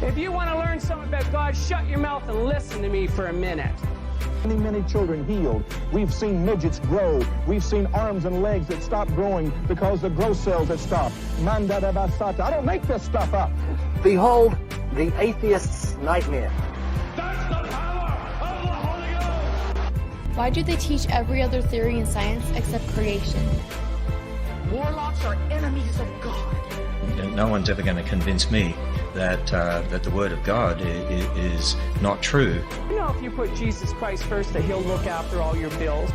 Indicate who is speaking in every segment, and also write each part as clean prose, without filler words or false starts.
Speaker 1: If you want to learn something about God, shut your mouth and listen to me for a minute.
Speaker 2: Many children healed. We've seen midgets grow. We've seen arms and legs that stop growing because the growth cells have stopped. Manda da basata. I don't make this stuff up.
Speaker 3: Behold, the atheist's nightmare.
Speaker 4: That's the power of the Holy Ghost!
Speaker 5: Why do they teach every other theory in science except creation?
Speaker 6: Warlocks are enemies of God.
Speaker 7: No one's ever going to convince me that the Word of God is not true.
Speaker 1: You know, if you put Jesus Christ first, that he'll look after all your bills.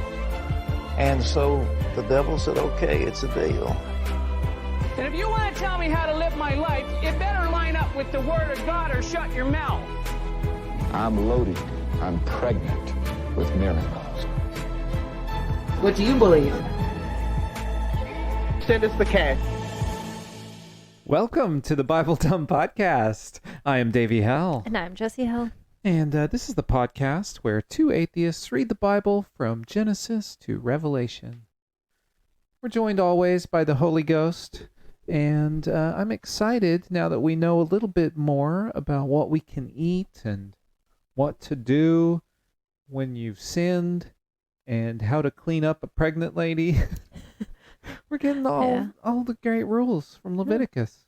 Speaker 3: And so the devil said, okay, it's a deal.
Speaker 1: And if you want to tell me how to live my life, it better line up with the Word of God or shut your mouth.
Speaker 2: I'm loaded. I'm pregnant with miracles.
Speaker 6: What do you believe?
Speaker 3: Send us the cash.
Speaker 8: Welcome to the Bible Dumb Podcast. I am Davey Hell.
Speaker 9: And I'm Jesse Hell.
Speaker 8: And this is the podcast where two atheists read the Bible from Genesis to Revelation. We're joined always by the Holy Ghost, and I'm excited now that we know a little bit more about what we can eat and what to do when you've sinned and how to clean up a pregnant lady. We're getting all the great rules from Leviticus.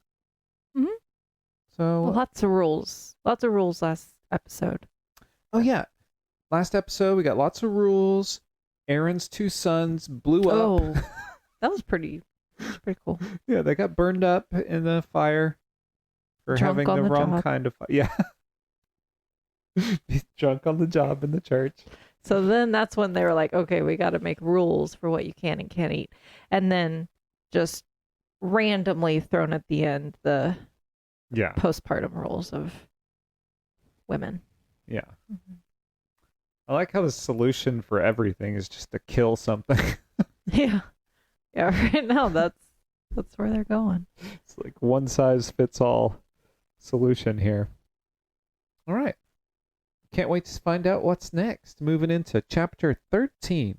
Speaker 9: Mm-hmm.
Speaker 8: So
Speaker 9: lots of rules. Lots of rules last episode.
Speaker 8: Oh yeah. Last episode we got lots of rules. Aaron's two sons blew up.
Speaker 9: Oh. That was pretty cool.
Speaker 8: Yeah, they got burned up in the fire for
Speaker 9: Drunk
Speaker 8: having the wrong
Speaker 9: job.
Speaker 8: kind of fire. Yeah. Drunk on the job in the church.
Speaker 9: So then that's when they were like, okay, we got to make rules for what you can and can't eat. And then just randomly thrown at the end the postpartum rules of women.
Speaker 8: Yeah. Mm-hmm. I like how the solution for everything is just to kill something.
Speaker 9: Yeah. Yeah, right now that's where they're going.
Speaker 8: It's like one size fits all solution here. All right. Can't wait to find out what's next. Moving into chapter 13.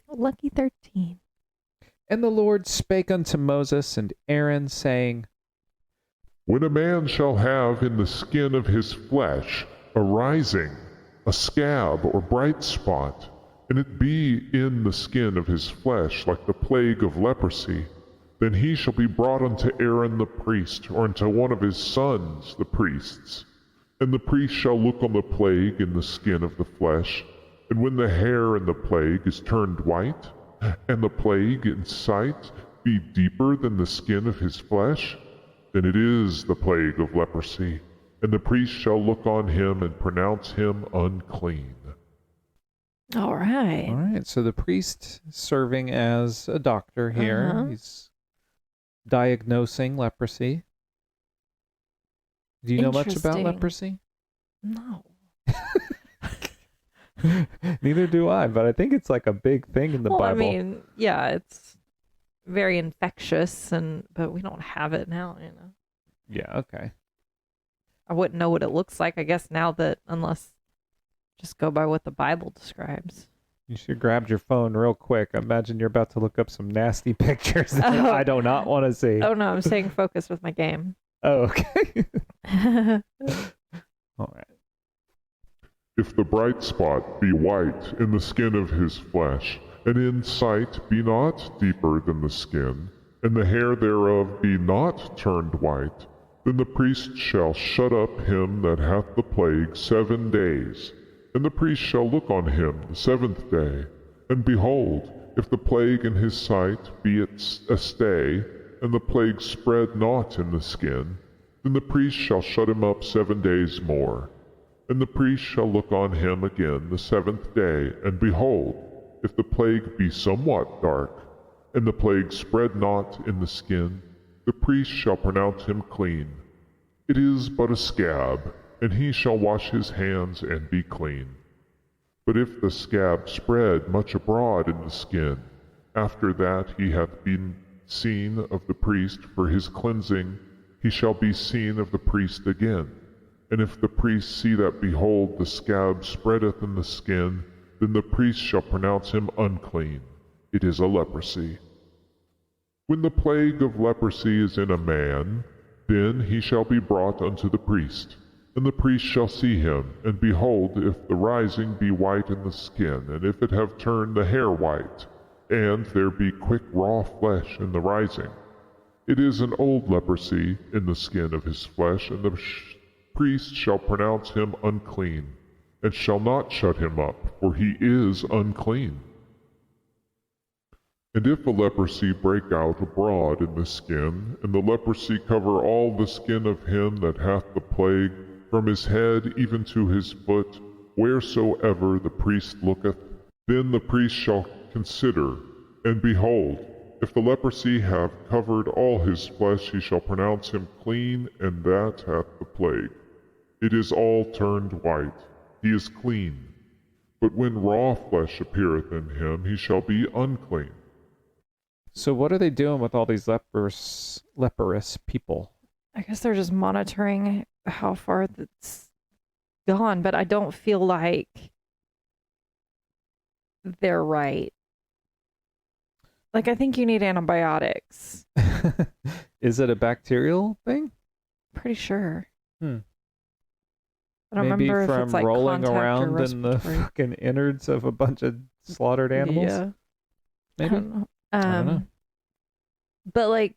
Speaker 9: Lucky 13.
Speaker 8: And the Lord spake unto Moses and Aaron, saying,
Speaker 10: When a man shall have in the skin of his flesh a rising, a scab or bright spot, and it be in the skin of his flesh like the plague of leprosy, then he shall be brought unto Aaron the priest, or unto one of his sons the priests. And the priest shall look on the plague in the skin of the flesh, and when the hair in the plague is turned white, and the plague in sight be deeper than the skin of his flesh, then it is the plague of leprosy, and the priest shall look on him and pronounce him unclean.
Speaker 9: All right.
Speaker 8: All right, so the priest serving as a doctor here.
Speaker 9: Uh-huh.
Speaker 8: He's diagnosing leprosy. Do you know much about leprosy?
Speaker 9: No.
Speaker 8: Neither do I, but I think it's like a big thing in the Bible.
Speaker 9: I mean, yeah, it's very infectious, but we don't have it now, you know.
Speaker 8: Yeah, okay.
Speaker 9: I wouldn't know what it looks like, I guess, now that, unless just go by what the Bible describes.
Speaker 8: You should grab your phone real quick. Imagine you're about to look up some nasty pictures that I do not want to see.
Speaker 9: Oh, no, I'm staying focused with my game.
Speaker 8: Oh, okay. All right.
Speaker 10: If the bright spot be white in the skin of his flesh, and in sight be not deeper than the skin, and the hair thereof be not turned white, then the priest shall shut up him that hath the plague 7 days. And the priest shall look on him the 7th day. And behold, if the plague in his sight be a stay, and the plague spread not in the skin, then the priest shall shut him up 7 days more. And the priest shall look on him again the 7th day, and behold, if the plague be somewhat dark, and the plague spread not in the skin, the priest shall pronounce him clean. It is but a scab, and he shall wash his hands and be clean. But if the scab spread much abroad in the skin, after that he hath been seen of the priest for his cleansing, he shall be seen of the priest again. And if the priest see that, behold, the scab spreadeth in the skin, then the priest shall pronounce him unclean. It is a leprosy. When the plague of leprosy is in a man, then he shall be brought unto the priest, And the priest shall see him, and behold, if the rising be white in the skin, and if it have turned the hair white, and there be quick raw flesh in the rising, it is an old leprosy in the skin of his flesh, and the priest shall pronounce him unclean, and shall not shut him up, for he is unclean. And if a leprosy break out abroad in the skin, and the leprosy cover all the skin of him that hath the plague, from his head even to his foot, wheresoever the priest looketh, then the priest shall consider, and behold, if the leprosy have covered all his flesh, he shall pronounce him clean, and that hath the plague. It is all turned white, he is clean. But when raw flesh appeareth in him, he shall be unclean.
Speaker 8: So what are they doing with all these leprous people?
Speaker 9: I guess they're just monitoring how far that's gone, but I don't feel like they're right. Like, I think you need antibiotics.
Speaker 8: Is it a bacterial thing?
Speaker 9: Pretty sure.
Speaker 8: Hmm.
Speaker 9: I don't
Speaker 8: Maybe
Speaker 9: remember
Speaker 8: from
Speaker 9: if it's like
Speaker 8: rolling
Speaker 9: contact or
Speaker 8: around in the
Speaker 9: respiratory.
Speaker 8: fucking innards of a bunch of slaughtered animals?
Speaker 9: Yeah.
Speaker 8: Maybe?
Speaker 9: I don't know.
Speaker 8: I don't know.
Speaker 9: But like,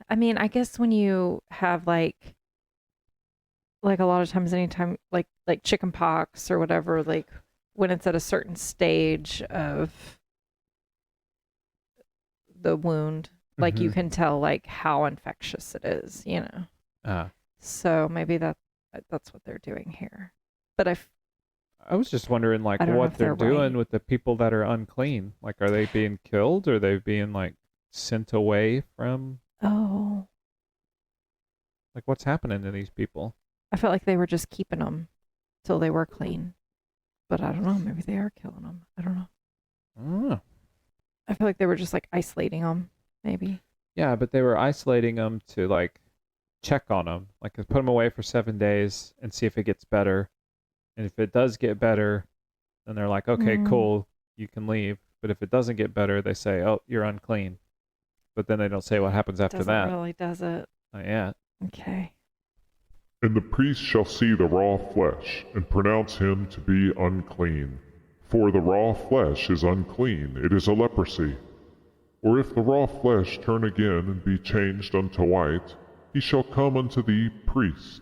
Speaker 9: I mean, I guess when you have like a lot of times, anytime like chicken pox or whatever, like when it's at a certain stage of the wound, like you can tell like how infectious it is, you know. So maybe that's what they're doing here. But
Speaker 8: I was just wondering like
Speaker 9: I don't know
Speaker 8: what
Speaker 9: if
Speaker 8: they're
Speaker 9: they're
Speaker 8: doing
Speaker 9: right.
Speaker 8: with the people that are unclean. Like, are they being killed, or are they being like sent away from?
Speaker 9: Oh,
Speaker 8: Like, what's happening to these people?
Speaker 9: I felt like they were just keeping them till they were clean. But I don't know. Maybe they are killing them. I don't know.
Speaker 8: I don't know.
Speaker 9: I feel like they were just like isolating them. Maybe.
Speaker 8: Yeah, but they were isolating them to like check on them, like put them away for 7 days and see if it gets better. And if it does get better, then they're like, okay, cool, you can leave. But if it doesn't get better, they say, oh, you're unclean. But then they don't say what happens after that.
Speaker 9: Really, does it?
Speaker 8: Not yet.
Speaker 9: Okay.
Speaker 10: And the priest shall see the raw flesh, and pronounce him to be unclean. For the raw flesh is unclean, it is a leprosy. Or if the raw flesh turn again and be changed unto white, he shall come unto the priest.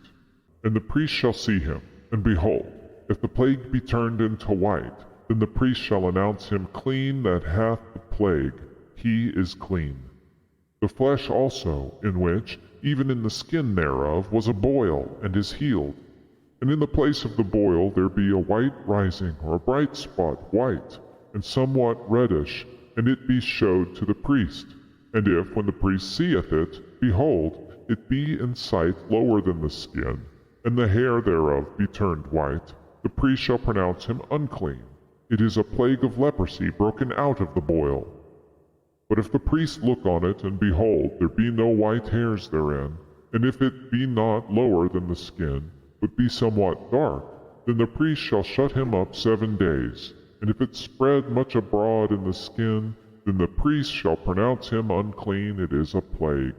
Speaker 10: And the priest shall see him, and behold, if the plague be turned into white, then the priest shall announce him clean that hath the plague, he is clean. The flesh also, in which, even in the skin thereof, was a boil, and is healed. And in the place of the boil there be a white rising, or a bright spot, white, and somewhat reddish, and it be showed to the priest. And if, when the priest seeth it, behold, it be in sight lower than the skin, and the hair thereof be turned white, the priest shall pronounce him unclean. It is a plague of leprosy broken out of the boil. But if the priest look on it, and behold, there be no white hairs therein, and if it be not lower than the skin, but be somewhat dark, then the priest shall shut him up 7 days. And if it spread much abroad in the skin, then the priest shall pronounce him unclean, it is a plague.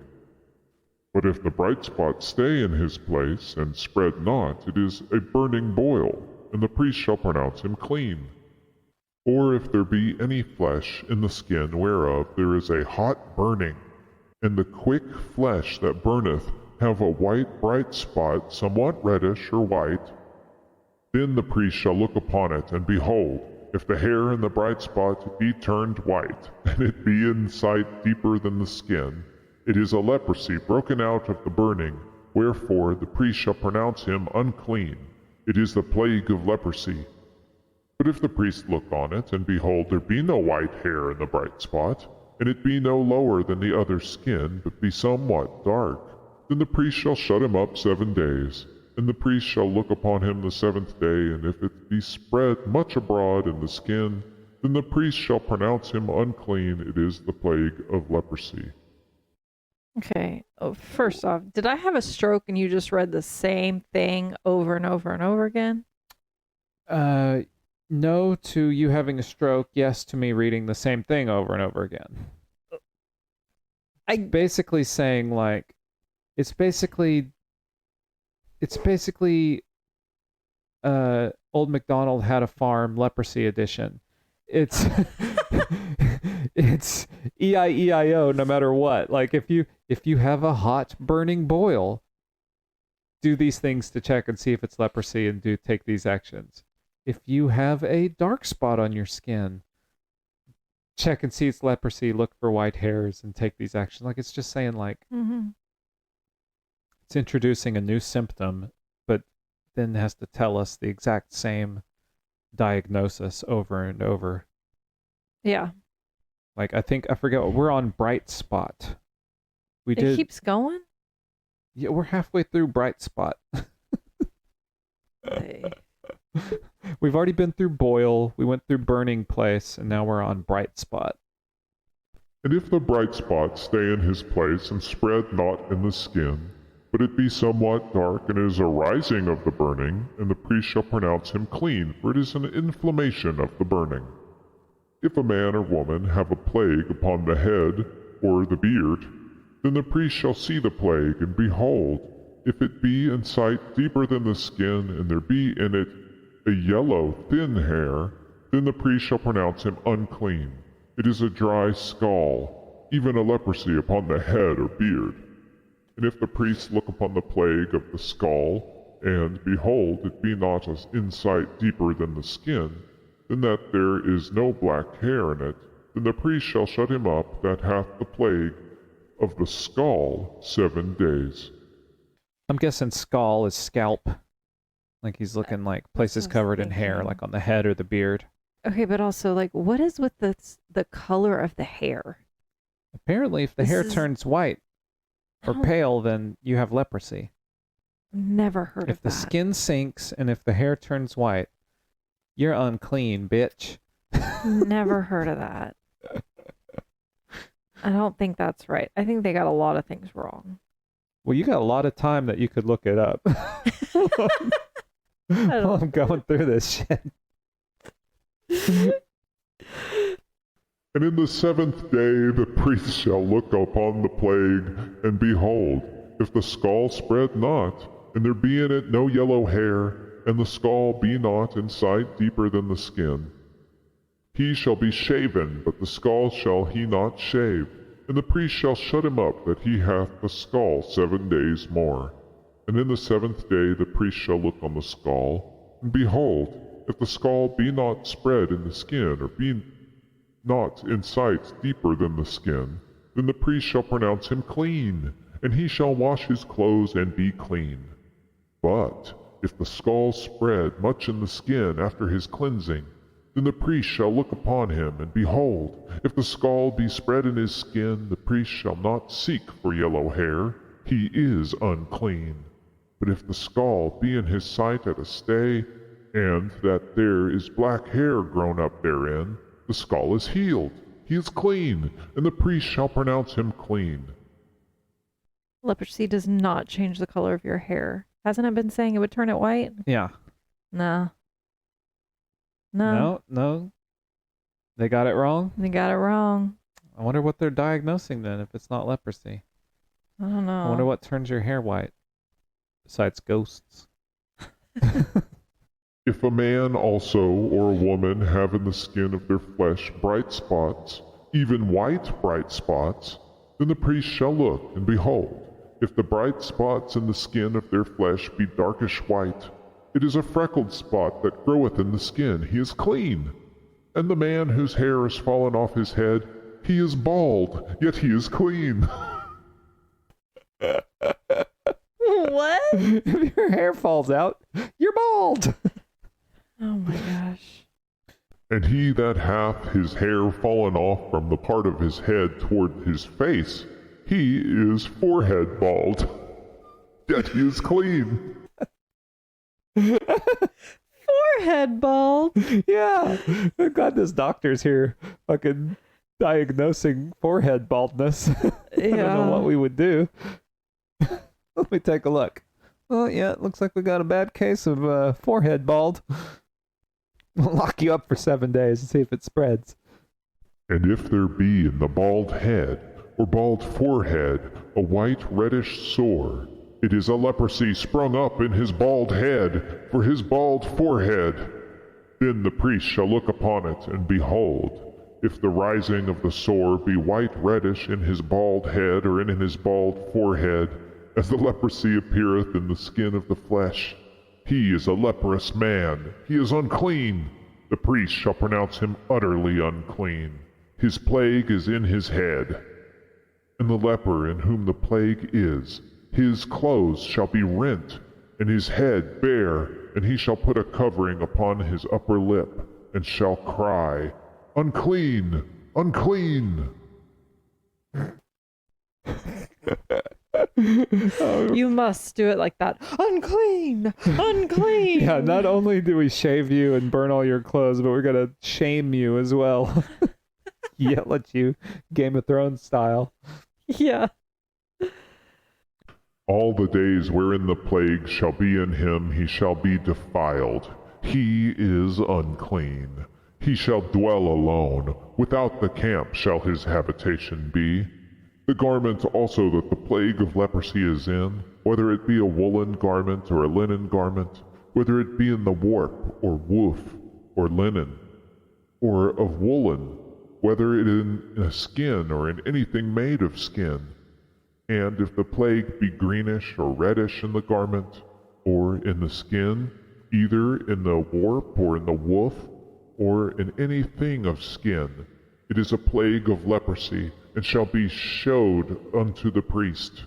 Speaker 10: But if the bright spot stay in his place, and spread not, it is a burning boil, and the priest shall pronounce him clean. Or if there be any flesh in the skin whereof there is a hot burning, and the quick flesh that burneth have a white bright spot, somewhat reddish or white, then the priest shall look upon it, and behold, if the hair in the bright spot be turned white, and it be in sight deeper than the skin, it is a leprosy broken out of the burning, wherefore the priest shall pronounce him unclean. It is the plague of leprosy. But if the priest look on it, and behold, there be no white hair in the bright spot, and it be no lower than the other skin, but be somewhat dark, then the priest shall shut him up 7 days. And the priest shall look upon him the 7th day, and if it be spread much abroad in the skin, then the priest shall pronounce him unclean. It is the plague of leprosy.
Speaker 9: Okay. Oh, first off, did I have a stroke and you just read the same thing over and over and over again?
Speaker 8: No to you having a stroke, yes to me reading the same thing over and over again. It's basically saying, like, it's basically it's basically Old MacDonald Had a Farm Leprosy Edition. It's it's E-I-E-I-O no matter what. Like if you have a hot burning boil, do these things to check and see if it's leprosy and take these actions. If you have a dark spot on your skin, check and see it's leprosy, look for white hairs and take these actions. Like it's just saying like it's introducing a new symptom, but then has to tell us the exact same diagnosis over and over.
Speaker 9: Yeah.
Speaker 8: Like I forget what we're on bright spot.
Speaker 9: It keeps going?
Speaker 8: Yeah, we're halfway through bright spot. We've already been through boil, we went through burning place, and now we're on bright spot.
Speaker 10: And if the bright spot stay in his place and spread not in the skin, but it be somewhat dark, and it is a rising of the burning, and the priest shall pronounce him clean, for it is an inflammation of the burning. If a man or woman have a plague upon the head or the beard, then the priest shall see the plague, and behold, if it be in sight deeper than the skin, and there be in it a yellow thin hair, then the priest shall pronounce him unclean. It is a dry scall, even a leprosy upon the head or beard. And if the priest look upon the plague of the skull, and behold, it be not in sight deeper than the skin, then that there is no black hair in it, then the priest shall shut him up that hath the plague of the skull 7 days.
Speaker 8: I'm guessing skull is scalp. Like he's looking like places covered in hair, like on the head or the beard.
Speaker 9: Okay, but also, like, what is with the color of the hair?
Speaker 8: Apparently, if the hair turns white or pale, then you have leprosy.
Speaker 9: Never heard of that.
Speaker 8: If the skin sinks and if the hair turns white, you're unclean, bitch.
Speaker 9: Never heard of that. I don't think that's right. I think they got a lot of things wrong.
Speaker 8: Well, you got a lot of time that you could look it up. I'm going through this shit.
Speaker 10: And in the 7th day the priest shall look upon the plague, and behold, if the skull spread not, and there be in it no yellow hair, and the skull be not in sight deeper than the skin, he shall be shaven, but the skull shall he not shave, and the priest shall shut him up that he hath the skull 7 days more. And in the 7th day the priest shall look on the skull, and behold, if the skull be not spread in the skin, or be not in sight deeper than the skin, then the priest shall pronounce him clean, and he shall wash his clothes and be clean. But if the skull spread much in the skin after his cleansing, then the priest shall look upon him, and behold, if the skull be spread in his skin, the priest shall not seek for yellow hair, he is unclean. But if the skull be in his sight at a stay, and that there is black hair grown up therein, the skull is healed, he is clean, and the priest shall pronounce him clean.
Speaker 9: Leprosy does not change the color of your hair. Hasn't it been saying it would turn it white?
Speaker 8: Yeah.
Speaker 9: No.
Speaker 8: They got it wrong?
Speaker 9: They got it wrong.
Speaker 8: I wonder what they're diagnosing then if it's not leprosy.
Speaker 9: I don't know.
Speaker 8: I wonder what turns your hair white. Besides ghosts.
Speaker 10: If a man also or a woman have in the skin of their flesh bright spots, even white bright spots, then the priest shall look, and behold, if the bright spots in the skin of their flesh be darkish white, it is a freckled spot that groweth in the skin, he is clean. And the man whose hair is fallen off his head, he is bald, yet he is clean.
Speaker 9: What?
Speaker 8: If your hair falls out, you're bald.
Speaker 9: Oh my gosh.
Speaker 10: And he that hath his hair fallen off from the part of his head toward his face, he is forehead bald, yet he is clean.
Speaker 9: Forehead bald?
Speaker 8: Yeah. I'm glad this doctor's here fucking diagnosing forehead baldness. I don't know what we would do. Let me take a look. Oh, yeah, it looks like we got a bad case of forehead bald. We'll lock you up for 7 days and see if it spreads.
Speaker 10: And if there be in the bald head or bald forehead a white reddish sore, it is a leprosy sprung up in his bald head, for his bald forehead. Then the priest shall look upon it, and behold, if the rising of the sore be white reddish in his bald head or in his bald forehead, as the leprosy appeareth in the skin of the flesh, he is a leprous man, he is unclean. The priest shall pronounce him utterly unclean. His plague is in his head. And the leper in whom the plague is, his clothes shall be rent, and his head bare, and he shall put a covering upon his upper lip, and shall cry, Unclean! Unclean!
Speaker 9: You must do it like that. Unclean! Unclean!
Speaker 8: Yeah, not only do we shave you and burn all your clothes, but we're going to shame you as well. Yell at you, Game of Thrones style.
Speaker 9: Yeah.
Speaker 10: All the days wherein the plague shall be in him, he shall be defiled. He is unclean. He shall dwell alone. Without the camp shall his habitation be. The garment also that the plague of leprosy is in, whether it be a woolen garment or a linen garment, whether it be in the warp or woof or linen, or of woolen, whether it in a skin or in anything made of skin. And if the plague be greenish or reddish in the garment, or in the skin, either in the warp or in the woof, or in anything of skin, it is a plague of leprosy, and shall be showed unto the priest.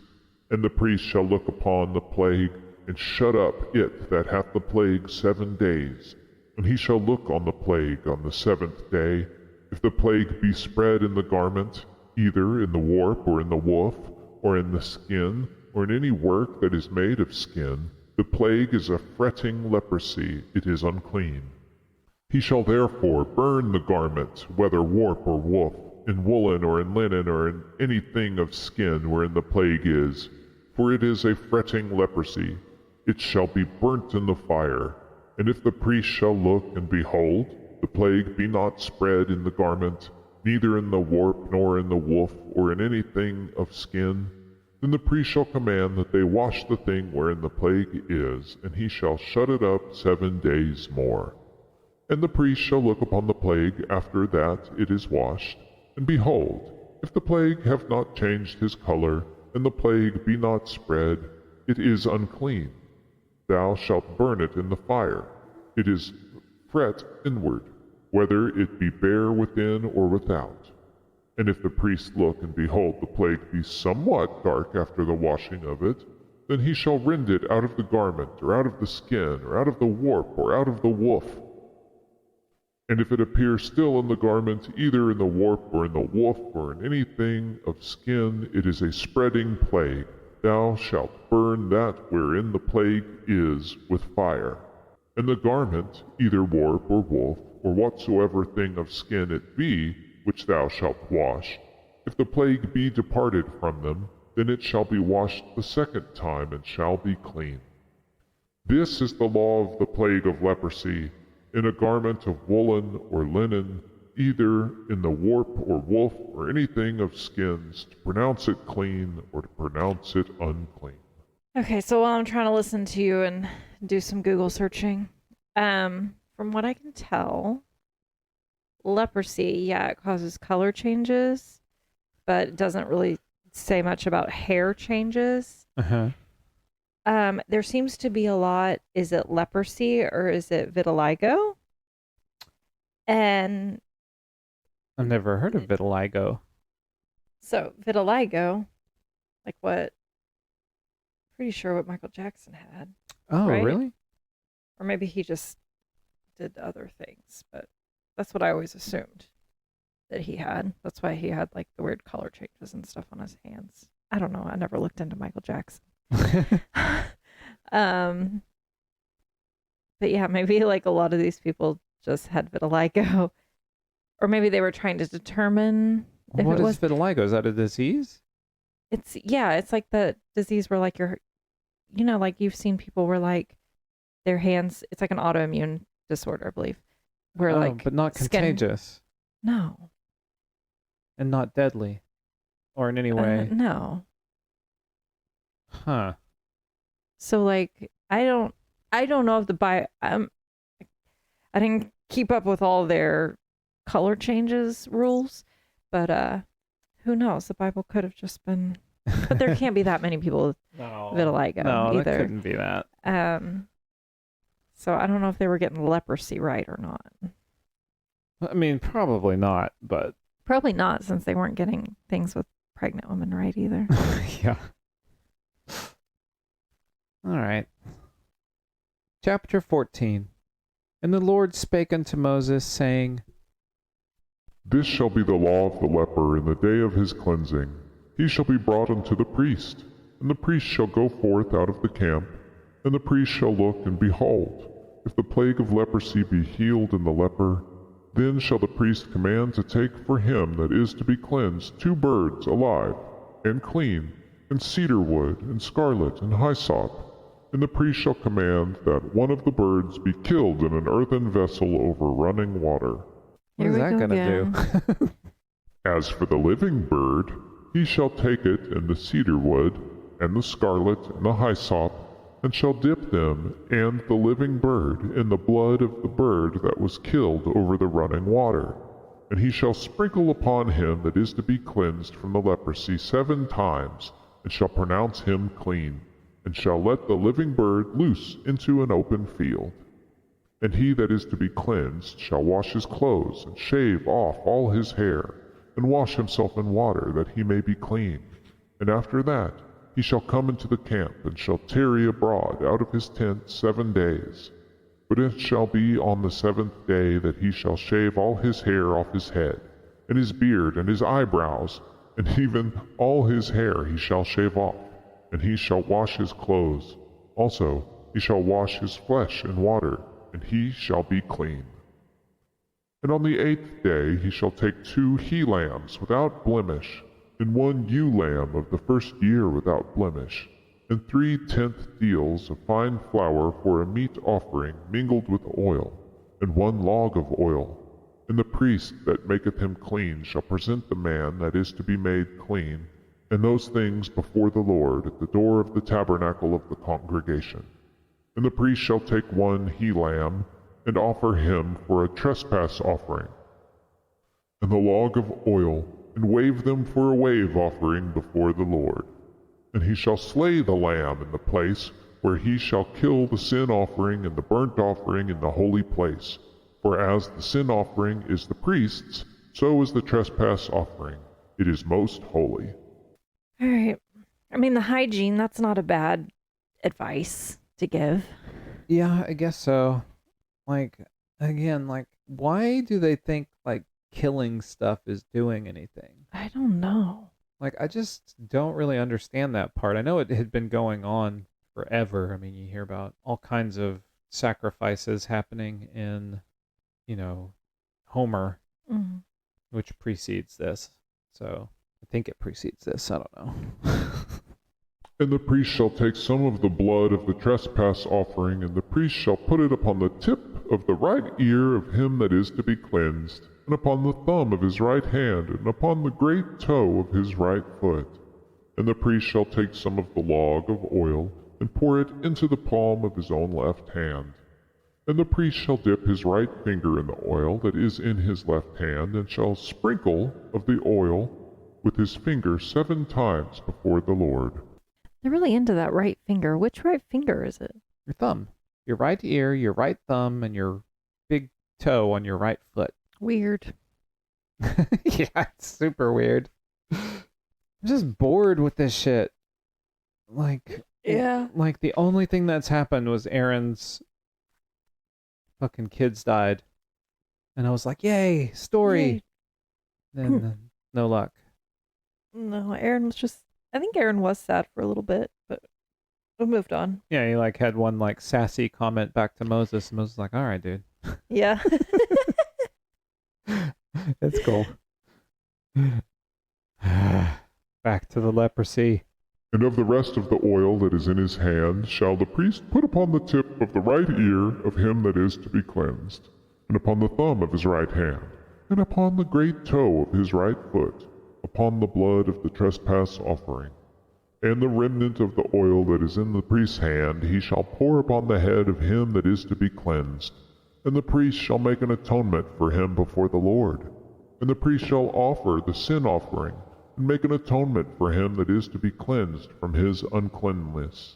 Speaker 10: And the priest shall look upon the plague, and shut up it that hath the plague 7 days. And he shall look on the plague on the 7th day. If the plague be spread in the garment, either in the warp or in the woof, or in the skin, or in any work that is made of skin, the plague is a fretting leprosy, it is unclean. He shall therefore burn the garment, whether warp or woof, in woolen or in linen or in anything of skin wherein the plague is, for it is a fretting leprosy. It shall be burnt in the fire. And if the priest shall look, and behold, the plague be not spread in the garment, neither in the warp nor in the woof or in anything of skin, then the priest shall command that they wash the thing wherein the plague is, and he shall shut it up 7 days more. And the priest shall look upon the plague after that it is washed, and behold, if the plague have not changed his color, and the plague be not spread, it is unclean. Thou shalt burn it in the fire. It is fret inward, whether it be bare within or without. And if the priest look, and behold, the plague be somewhat dark after the washing of it, then he shall rend it out of the garment, or out of the skin, or out of the warp, or out of the woof. And if it appear still in the garment, either in the warp, or in the woof, or in anything of skin, it is a spreading plague. Thou shalt burn that wherein the plague is with fire. And the garment, either warp or woof, or whatsoever thing of skin it be, which thou shalt wash, if the plague be departed from them, then it shall be washed the 2nd time, and shall be clean. This is the law of the plague of leprosy, in a garment of woolen or linen, either in the warp or woof or anything of skins, to pronounce it clean or to pronounce it unclean.
Speaker 9: Okay, so while I'm trying to listen to you and do some Google searching, from what I can tell, leprosy, yeah, it causes color changes, but it doesn't really say much about hair changes.
Speaker 8: Uh-huh.
Speaker 9: There seems to be a lot, is it leprosy or is it vitiligo? And
Speaker 8: I've never heard of vitiligo.
Speaker 9: so vitiligo, like what, pretty sure what Michael Jackson had.
Speaker 8: Oh,
Speaker 9: right?
Speaker 8: really?
Speaker 9: Or maybe he just did other things, but that's what I always assumed that he had. That's why he had like the weird color changes and stuff on his hands. I don't know. I never looked into Michael Jackson. But yeah, maybe like a lot of these people just had vitiligo, or maybe they were trying to determine if
Speaker 8: What
Speaker 9: it
Speaker 8: is
Speaker 9: was
Speaker 8: vitiligo? Is that a disease?
Speaker 9: It's like the disease where like your, like you've seen people where like their hands, it's like an autoimmune disorder, I believe, where like
Speaker 8: but not contagious.
Speaker 9: No.
Speaker 8: And not deadly, or in any way.
Speaker 9: No.
Speaker 8: Huh.
Speaker 9: So like, I don't know if the Bible, I didn't keep up with all their color changes rules, but who knows? The Bible could have just been, but there can't be that many people with vitiligo
Speaker 8: no,
Speaker 9: either.
Speaker 8: that couldn't be that.
Speaker 9: So I don't know if they were getting leprosy right or not.
Speaker 8: I mean, probably not, but
Speaker 9: Probably not, since they weren't getting things with pregnant women right either.
Speaker 8: yeah. All right. Chapter 14. And the Lord spake unto Moses, saying,
Speaker 10: This shall be the law of the leper in the day of his cleansing. He shall be brought unto the priest, and the priest shall go forth out of the camp, and the priest shall look, and behold, if the plague of leprosy be healed in the leper, then shall the priest command to take for him that is to be cleansed 2 birds alive, and clean, and cedar wood, and scarlet, and hyssop. And the priest shall command that one of the birds be killed in an earthen vessel over running water.
Speaker 8: What is that going to do?
Speaker 10: As for the living bird, he shall take it and the cedar wood, and the scarlet, and the hyssop, and shall dip them and the living bird in the blood of the bird that was killed over the running water. And he shall sprinkle upon him that is to be cleansed from the leprosy 7 times, and shall pronounce him clean, and shall let the living bird loose into an open field. And he that is to be cleansed shall wash his clothes, and shave off all his hair, and wash himself in water, that he may be clean. And after that he shall come into the camp, and shall tarry abroad out of his tent 7 days. But it shall be on the 7th day that he shall shave all his hair off his head, and his beard, and his eyebrows, and even all his hair he shall shave off, and he shall wash his clothes. Also he shall wash his flesh in water, and he shall be clean. And on the 8th day he shall take 2 he-lambs without blemish, and 1 ewe lamb of the 1st year without blemish, and 3 tenth deals of fine flour for a meat offering mingled with oil, and 1 log of oil. And the priest that maketh him clean shall present the man that is to be made clean, and those things before the Lord at the door of the tabernacle of the congregation. And the priest shall take 1 he-lamb, and offer him for a trespass offering, and the log of oil, and wave them for a wave offering before the Lord. And he shall slay the lamb in the place where he shall kill the sin offering and the burnt offering in the holy place. For as the sin offering is the priest's, so is the trespass offering. It is most holy.
Speaker 9: All right. I mean, the hygiene, that's not a bad advice to give.
Speaker 8: Yeah, I guess so. Like, again, like, why do they think, like, killing stuff is doing anything?
Speaker 9: I don't know.
Speaker 8: Like, I just don't really understand that part. I know it had been going on forever. I mean, you hear about all kinds of sacrifices happening in, Homer, which precedes this. So I think it precedes this. I don't know.
Speaker 10: And the priest shall take some of the blood of the trespass offering, and the priest shall put it upon the tip of the right ear of him that is to be cleansed, and upon the thumb of his right hand, and upon the great toe of his right foot. And the priest shall take some of the log of oil, and pour it into the palm of his own left hand. And the priest shall dip his right finger in the oil that is in his left hand, and shall sprinkle of the oil with his finger 7 times before the Lord.
Speaker 9: They're really into that right finger. Which right finger is it?
Speaker 8: Your thumb. Your right ear, your right thumb, and your big toe on your right foot.
Speaker 9: Weird.
Speaker 8: Yeah, it's super weird. I'm just bored with this shit. Like,
Speaker 9: yeah.
Speaker 8: Like, the only thing that's happened was Aaron's fucking kids died. And I was like, yay, story.
Speaker 9: Yay.
Speaker 8: Then no luck.
Speaker 9: No, Aaron was just... I think Aaron was sad for a little bit, but we moved on.
Speaker 8: Yeah, he like had one like sassy comment back to Moses, and Moses was like, all right, dude.
Speaker 9: Yeah.
Speaker 8: It's cool. Back to the leprosy.
Speaker 10: And of the rest of the oil that is in his hand shall the priest put upon the tip of the right ear of him that is to be cleansed, and upon the thumb of his right hand, and upon the great toe of his right foot, upon the blood of the trespass offering. And the remnant of the oil that is in the priest's hand he shall pour upon the head of him that is to be cleansed. And the priest shall make an atonement for him before the Lord. And the priest shall offer the sin offering, and make an atonement for him that is to be cleansed from his uncleanness.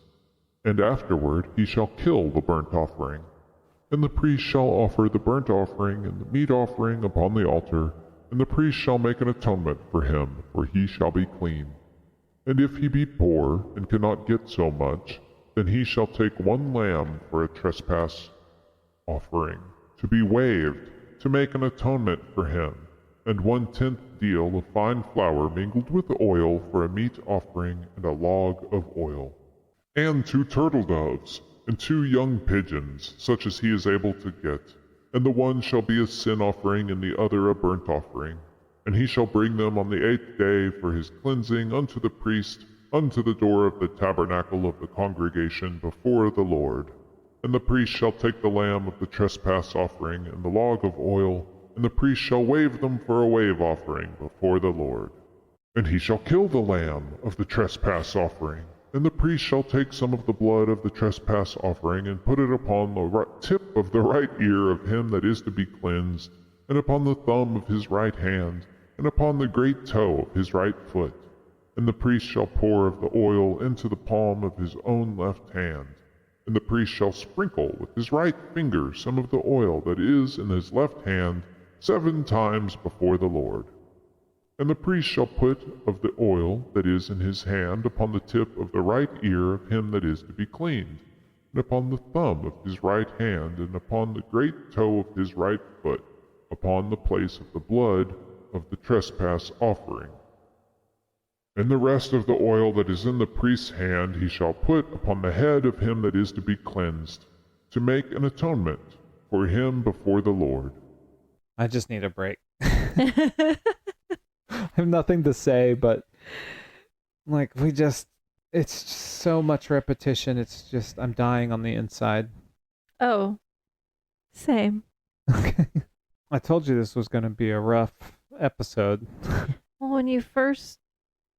Speaker 10: And afterward he shall kill the burnt offering. And the priest shall offer the burnt offering and the meat offering upon the altar, and the priest shall make an atonement for him, for he shall be clean. And if he be poor, and cannot get so much, then he shall take one lamb for a trespass offering, to be waved, to make an atonement for him, and 1/10 deal of fine flour mingled with oil for a meat offering, and a log of oil. And 2 turtle doves, and 2 young pigeons, such as he is able to get, and the one shall be a sin offering, and the other a burnt offering. And he shall bring them on the 8th day for his cleansing unto the priest, unto the door of the tabernacle of the congregation before the Lord. And the priest shall take the lamb of the trespass offering, and the log of oil, and the priest shall wave them for a wave offering before the Lord. And he shall kill the lamb of the trespass offering. And the priest shall take some of the blood of the trespass offering, and put it upon the tip of the right ear of him that is to be cleansed, and upon the thumb of his right hand, and upon the great toe of his right foot. And the priest shall pour of the oil into the palm of his own left hand. And the priest shall sprinkle with his right finger some of the oil that is in his left hand 7 times before the Lord. And the priest shall put of the oil that is in his hand upon the tip of the right ear of him that is to be cleaned, and upon the thumb of his right hand, and upon the great toe of his right foot, upon the place of the blood of the trespass offering. And the rest of the oil that is in the priest's hand he shall put upon the head of him that is to be cleansed, to make an atonement for him before the Lord.
Speaker 8: I just need a break. I have nothing to say, but it's just so much repetition. It's just, I'm dying on the inside.
Speaker 9: Oh, same.
Speaker 8: Okay. I told you this was going to be a rough episode.
Speaker 9: Well, when you first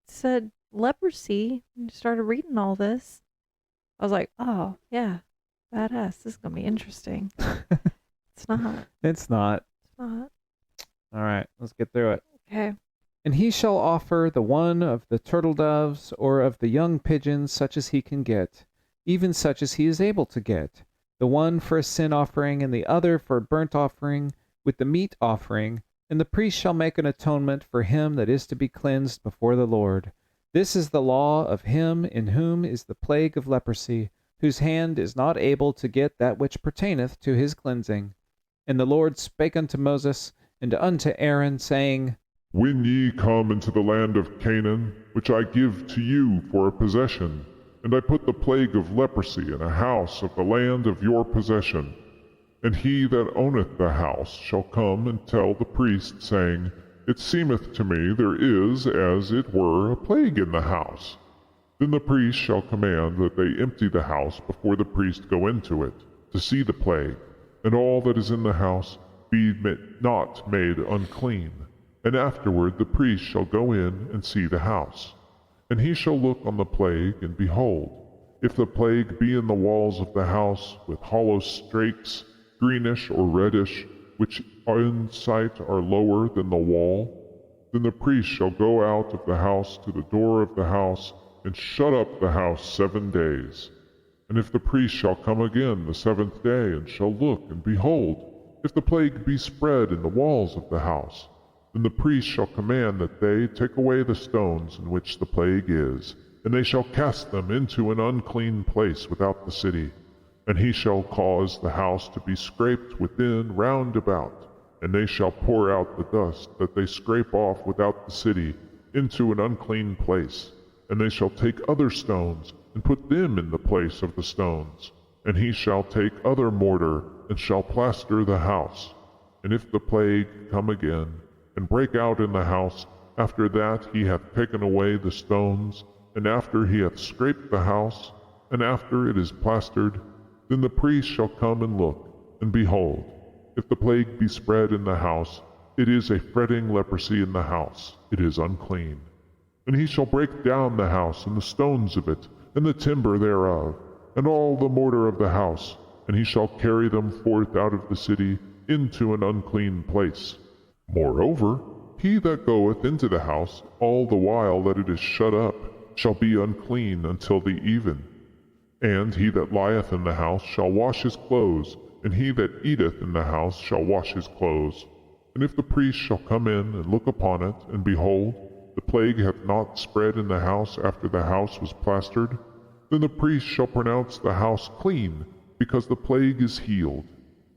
Speaker 9: said leprosy and started reading all this, I was like, oh, yeah, badass. This is going to be interesting. It's not.
Speaker 8: It's not.
Speaker 9: It's not.
Speaker 8: All right, let's get through it.
Speaker 9: Okay.
Speaker 8: And he shall offer the one of the turtle doves or of the young pigeons, such as he can get, even such as he is able to get, the one for a sin offering and the other for a burnt offering with the meat offering, and the priest shall make an atonement for him that is to be cleansed before the Lord. This is the law of him in whom is the plague of leprosy, whose hand is not able to get that which pertaineth to his cleansing. And the Lord spake unto Moses and unto Aaron, saying,
Speaker 10: When ye come into the land of Canaan, which I give to you for a possession, and I put the plague of leprosy in a house of the land of your possession, and he that owneth the house shall come and tell the priest, saying, It seemeth to me there is, as it were, a plague in the house. Then the priest shall command that they empty the house before the priest go into it, to see the plague, and all that is in the house be not made unclean. And afterward the priest shall go in and see the house. And he shall look on the plague, and behold, if the plague be in the walls of the house, with hollow strakes, greenish or reddish, which in sight are lower than the wall, then the priest shall go out of the house to the door of the house, and shut up the house 7 days. And if the priest shall come again the 7th day, and shall look, and behold, if the plague be spread in the walls of the house, then the priest shall command that they take away the stones in which the plague is, and they shall cast them into an unclean place without the city. And he shall cause the house to be scraped within round about, and they shall pour out the dust that they scrape off without the city into an unclean place. And they shall take other stones, and put them in the place of the stones. And he shall take other mortar, and shall plaster the house. And if the plague come again, and break out in the house, after that he hath taken away the stones, and after he hath scraped the house, and after it is plastered, then the priest shall come and look, and behold, if the plague be spread in the house, it is a fretting leprosy in the house, it is unclean. And he shall break down the house, and the stones of it, and the timber thereof, and all the mortar of the house, and he shall carry them forth out of the city into an unclean place. Moreover, he that goeth into the house all the while that it is shut up shall be unclean until the even. And he that lieth in the house shall wash his clothes, and he that eateth in the house shall wash his clothes. And if the priest shall come in and look upon it, and behold, the plague hath not spread in the house after the house was plastered, then the priest shall pronounce the house clean, because the plague is healed.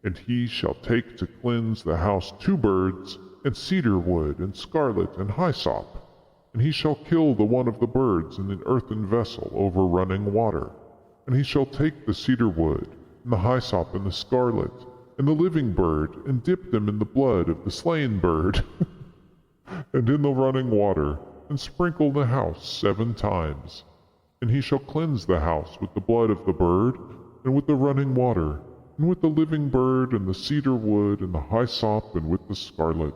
Speaker 10: And he shall take to cleanse the house 2 birds, and cedar wood, and scarlet, and hyssop. And he shall kill the one of the birds in an earthen vessel over running water. And he shall take the cedar wood, and the hyssop, and the scarlet, and the living bird, and dip them in the blood of the slain bird, and in the running water, and sprinkle the house 7 times. And he shall cleanse the house with the blood of the bird, and with the running water, and with the living bird, and the cedar wood, and the hyssop, and with the scarlet.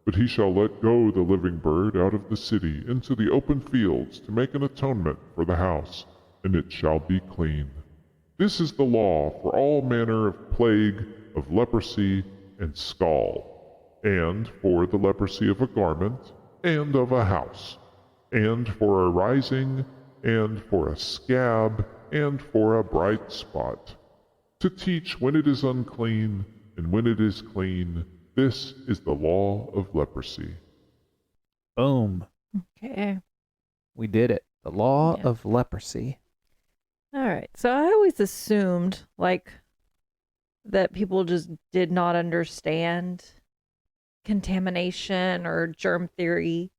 Speaker 10: But he shall let go the living bird out of the city into the open fields to make an atonement for the house, and it shall be clean. This is the law for all manner of plague, of leprosy, and scald, and for the leprosy of a garment, and of a house, and for a rising, and for a scab, and for a bright spot, to teach when it is unclean, and when it is clean. This is the law of leprosy.
Speaker 8: Boom.
Speaker 9: Okay.
Speaker 8: We did it. The law of leprosy.
Speaker 9: All right. So I always assumed, like, that people just did not understand contamination or germ theory.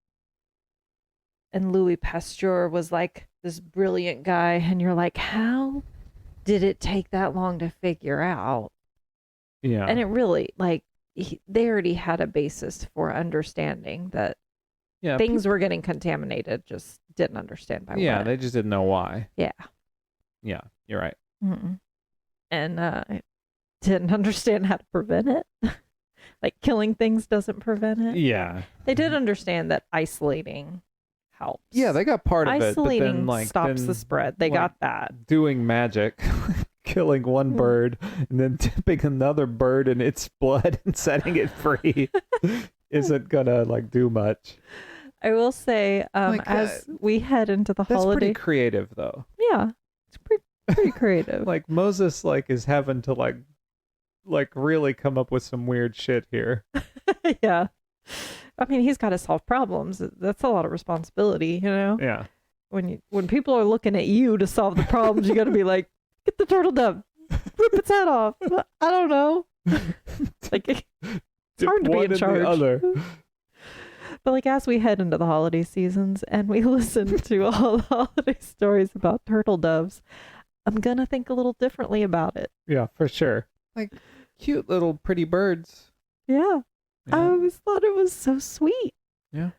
Speaker 9: And Louis Pasteur was like this brilliant guy, and you're like, how did it take that long to figure out?
Speaker 8: Yeah.
Speaker 9: And it really, like, they already had a basis for understanding that things were getting contaminated, just didn't understand by what.
Speaker 8: Yeah, they just didn't know why.
Speaker 9: Yeah.
Speaker 8: Yeah, you're right.
Speaker 9: Mm-mm. And didn't understand how to prevent it. Like, killing things doesn't prevent it.
Speaker 8: Yeah.
Speaker 9: They did understand that isolating helps.
Speaker 8: Yeah, they got part of it.
Speaker 9: Isolating
Speaker 8: But then, like,
Speaker 9: stops the spread. They got that.
Speaker 8: Doing magic, killing one bird, and then dipping another bird in its blood and setting it free isn't gonna, like, do much.
Speaker 9: I will say, as we head into the holiday...
Speaker 8: That's pretty creative, though.
Speaker 9: Yeah, it's pretty creative.
Speaker 8: Like, Moses, like, is having to, like really come up with some weird shit here.
Speaker 9: Yeah. I mean, he's got to solve problems. That's a lot of responsibility, you know?
Speaker 8: Yeah.
Speaker 9: When people are looking at you to solve the problems, you got to be like, get the turtle dove, rip its head off. I don't know. Like, it's hard to be in charge. But, like, as we head into the holiday seasons and we listen to all the holiday stories about turtle doves, I'm going to think a little differently about it.
Speaker 8: Yeah, for sure. Like, cute little pretty birds.
Speaker 9: Yeah. I always thought it was so sweet.
Speaker 8: Yeah.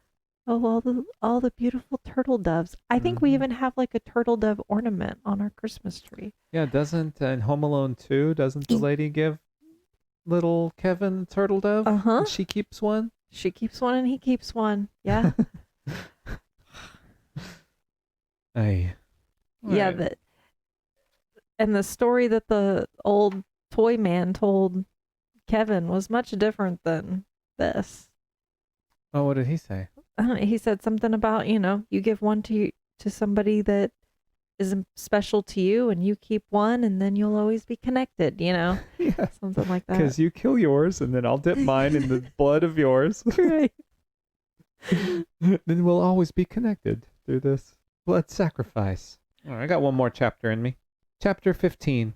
Speaker 9: Oh, all the beautiful turtle doves. I think we even have, like, a turtle dove ornament on our Christmas tree.
Speaker 8: Yeah, doesn't in Home Alone 2, doesn't the lady give little Kevin a turtle dove?
Speaker 9: Uh-huh.
Speaker 8: And she keeps one?
Speaker 9: She keeps one and he keeps one. Yeah.
Speaker 8: Hey.
Speaker 9: Yeah,
Speaker 8: right.
Speaker 9: And the story that the old toy man told Kevin was much different than this.
Speaker 8: Oh, what did he say?
Speaker 9: He said something about, you give one to somebody that is special to you, and you keep one, and then you'll always be connected, Yeah. Something like that.
Speaker 8: Because you kill yours, and then I'll dip mine in the blood of yours.
Speaker 9: Right.
Speaker 8: Then we'll always be connected through this blood sacrifice. All right, I got one more chapter in me. Chapter 15.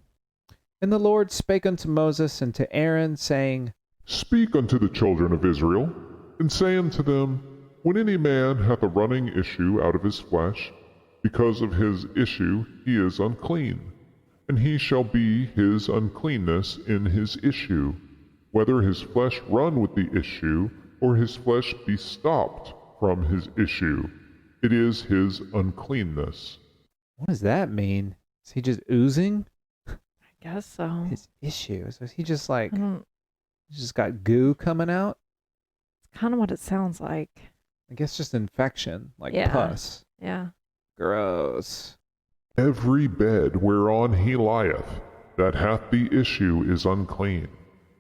Speaker 8: And the Lord spake unto Moses and to Aaron, saying,
Speaker 10: Speak unto the children of Israel, and say unto them, When any man hath a running issue out of his flesh, because of his issue he is unclean, and he shall be his uncleanness in his issue, whether his flesh run with the issue, or his flesh be stopped from his issue. It is his uncleanness.
Speaker 8: What does that mean? Is he just oozing?
Speaker 9: I guess so.
Speaker 8: His issue. So is he just like, he's just got goo coming out?
Speaker 9: It's kind of what it sounds like.
Speaker 8: I guess just infection, like
Speaker 9: Yeah.
Speaker 8: pus.
Speaker 9: Yeah.
Speaker 8: Gross.
Speaker 10: Every bed whereon he lieth, that hath the issue, is unclean.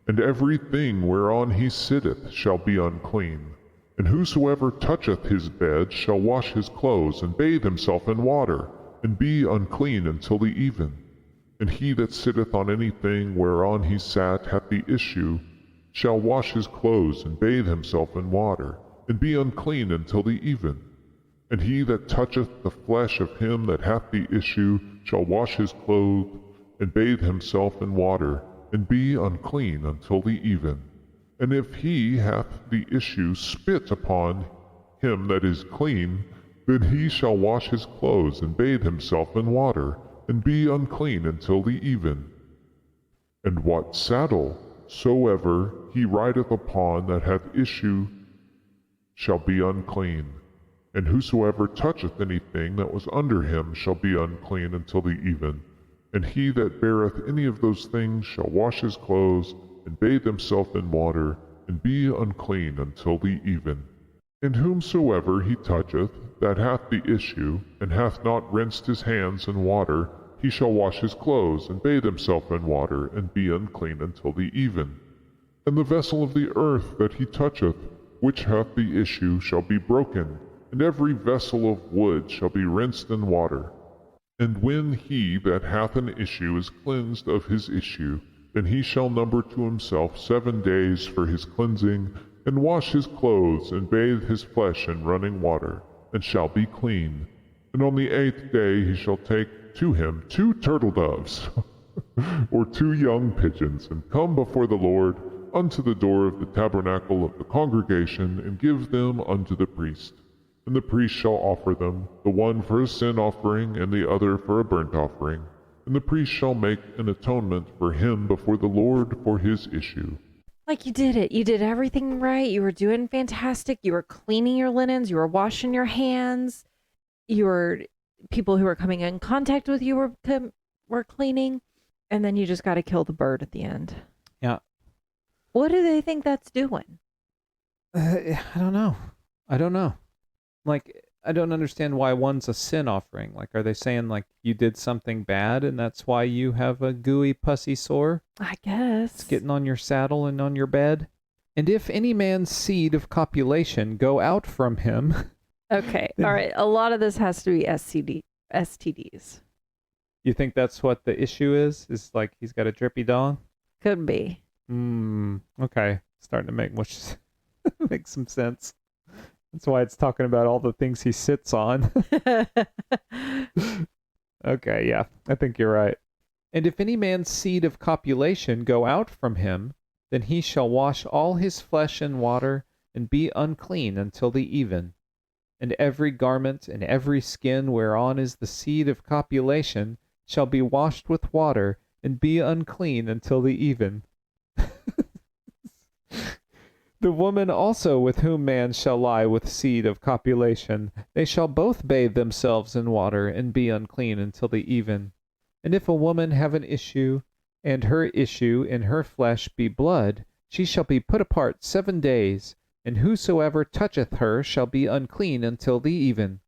Speaker 10: And every thing whereon he sitteth shall be unclean. And whosoever toucheth his bed shall wash his clothes, and bathe himself in water, and be unclean until the even. And he that sitteth on anything whereon he sat hath the issue, shall wash his clothes, and bathe himself in water, and be unclean until the even. And he that toucheth the flesh of him that hath the issue shall wash his clothes, and bathe himself in water, and be unclean until the even. And if he hath the issue spit upon him that is clean, then he shall wash his clothes, and bathe himself in water, and be unclean until the even. And what saddle soever he rideth upon that hath issue shall be unclean. And whosoever toucheth anything that was under him shall be unclean until the even. And he that beareth any of those things shall wash his clothes, and bathe himself in water, and be unclean until the even. And whomsoever he toucheth that hath the issue, and hath not rinsed his hands in water, he shall wash his clothes, and bathe himself in water, and be unclean until the even. And the vessel of the earth that he toucheth, which hath the issue, shall be broken, and every vessel of wood shall be rinsed in water. And when he that hath an issue is cleansed of his issue, then he shall number to himself 7 days for his cleansing, and wash his clothes, and bathe his flesh in running water, and shall be clean. And on the 8th day he shall take to him 2 turtle doves, or 2 young pigeons, and come before the Lord unto the door of the tabernacle of the congregation, and give them unto the priest. And the priest shall offer them, the one for a sin offering, and the other for a burnt offering. And the priest shall make an atonement for him before the Lord for his issue.
Speaker 9: Like you did it. You did everything right. You were doing fantastic. You were cleaning your linens. You were washing your hands. You were people who were coming in contact with you were cleaning. And then you just got to kill the bird at the end.
Speaker 8: Yeah.
Speaker 9: What do they think that's doing?
Speaker 8: I don't know. Like, I don't understand why one's a sin offering. Like, are they saying, like, you did something bad and that's why you have a gooey, pussy sore?
Speaker 9: I guess.
Speaker 8: It's getting on your saddle and on your bed. And if any man's seed of copulation go out from him...
Speaker 9: Okay, all right. A lot of this has to be STDs.
Speaker 8: You think that's what the issue is? Is like he's got a drippy dong?
Speaker 9: Could be.
Speaker 8: Okay. Starting to make some sense. That's why it's talking about all the things he sits on. Okay, yeah, I think you're right. And if any man's seed of copulation go out from him, then he shall wash all his flesh in water, and be unclean until the even. And every garment and every skin whereon is the seed of copulation shall be washed with water, and be unclean until the even. The woman also with whom man shall lie with seed of copulation, they shall both bathe themselves in water, and be unclean until the even. And if a woman have an issue, and her issue in her flesh be blood, she shall be put apart 7 days, and whosoever toucheth her shall be unclean until the even.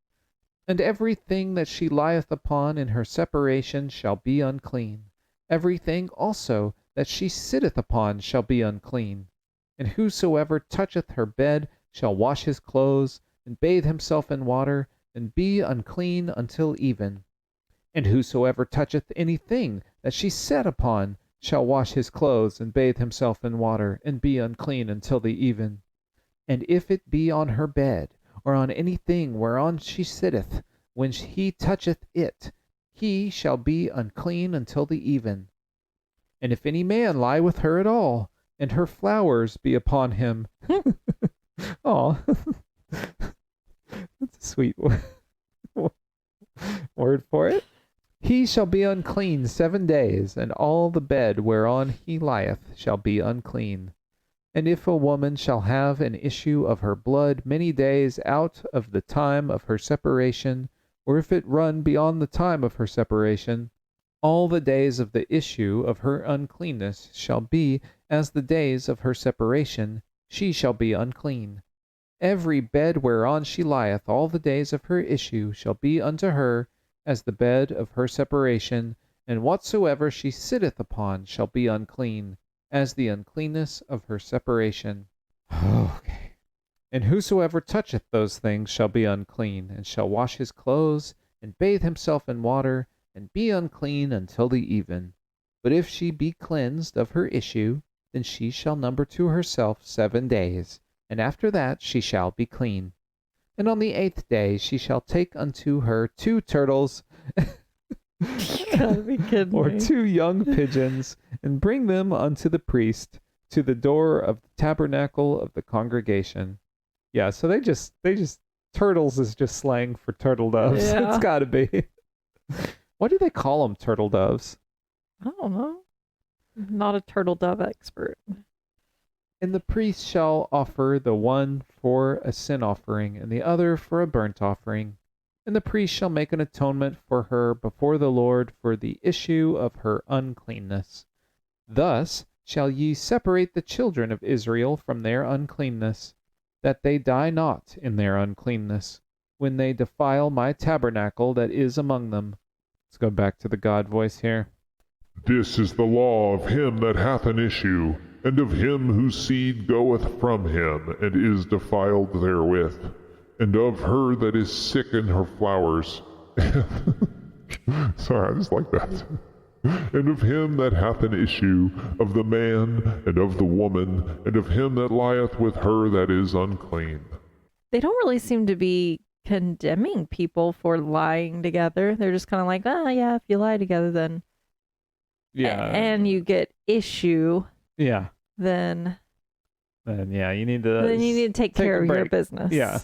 Speaker 8: And everything that she lieth upon in her separation shall be unclean. Everything also that she sitteth upon shall be unclean. And whosoever toucheth her bed shall wash his clothes, and bathe himself in water, and be unclean until even. And whosoever toucheth anything that she sat upon shall wash his clothes, and bathe himself in water, and be unclean until the even. And if it be on her bed, or on anything whereon she sitteth, when he toucheth it, he shall be unclean until the even. And if any man lie with her at all, and her flowers be upon him. Oh, that's a sweet word for it. He shall be unclean 7 days, and all the bed whereon he lieth shall be unclean. And if a woman shall have an issue of her blood many days out of the time of her separation, or if it run beyond the time of her separation, all the days of the issue of her uncleanness shall be as the days of her separation, she shall be unclean. Every bed whereon she lieth all the days of her issue shall be unto her as the bed of her separation, and whatsoever she sitteth upon shall be unclean, as the uncleanness of her separation. Okay. And whosoever toucheth those things shall be unclean, and shall wash his clothes, and bathe himself in water, and be unclean until the even. But if she be cleansed of her issue, then she shall number to herself 7 days, and after that she shall be clean. And on the 8th day she shall take unto her 2 turtles,
Speaker 9: You gotta be kidding
Speaker 8: or
Speaker 9: me.
Speaker 8: 2 young pigeons, and bring them unto the priest to the door of the tabernacle of the congregation. Yeah, so they just turtles is just slang for turtle doves.
Speaker 9: Yeah.
Speaker 8: It's got to be. What do they call them, turtle doves?
Speaker 9: I don't know. I'm not a turtle dove expert.
Speaker 8: And the priest shall offer the one for a sin offering, and the other for a burnt offering. And the priest shall make an atonement for her before the Lord for the issue of her uncleanness. Thus shall ye separate the children of Israel from their uncleanness, that they die not in their uncleanness, when they defile my tabernacle that is among them. Let's go back to the God voice here.
Speaker 10: This is the law of him that hath an issue, and of him whose seed goeth from him, and is defiled therewith, and of her that is sick in her flowers. Sorry, I just like that. And of him that hath an issue, of the man, and of the woman, and of him that lieth with her that is unclean.
Speaker 9: They don't really seem to be condemning people for lying together. They're just kind of like, yeah, if you lie together, then
Speaker 8: Yeah.
Speaker 9: and you get issue,
Speaker 8: Yeah.
Speaker 9: then
Speaker 8: Yeah, you need to
Speaker 9: take care
Speaker 8: a
Speaker 9: of your
Speaker 8: break.
Speaker 9: business.
Speaker 8: Yeah.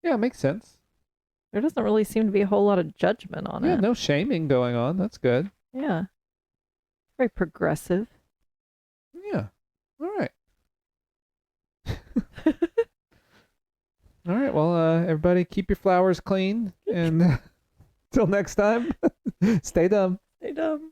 Speaker 8: Yeah, makes sense.
Speaker 9: There doesn't really seem to be a whole lot of judgment on
Speaker 8: Yeah,
Speaker 9: it.
Speaker 8: no shaming going on. That's good.
Speaker 9: Yeah. Very progressive.
Speaker 8: Yeah. All right. All right. Well, everybody keep your flowers clean, and till next time, stay dumb.
Speaker 9: Stay dumb.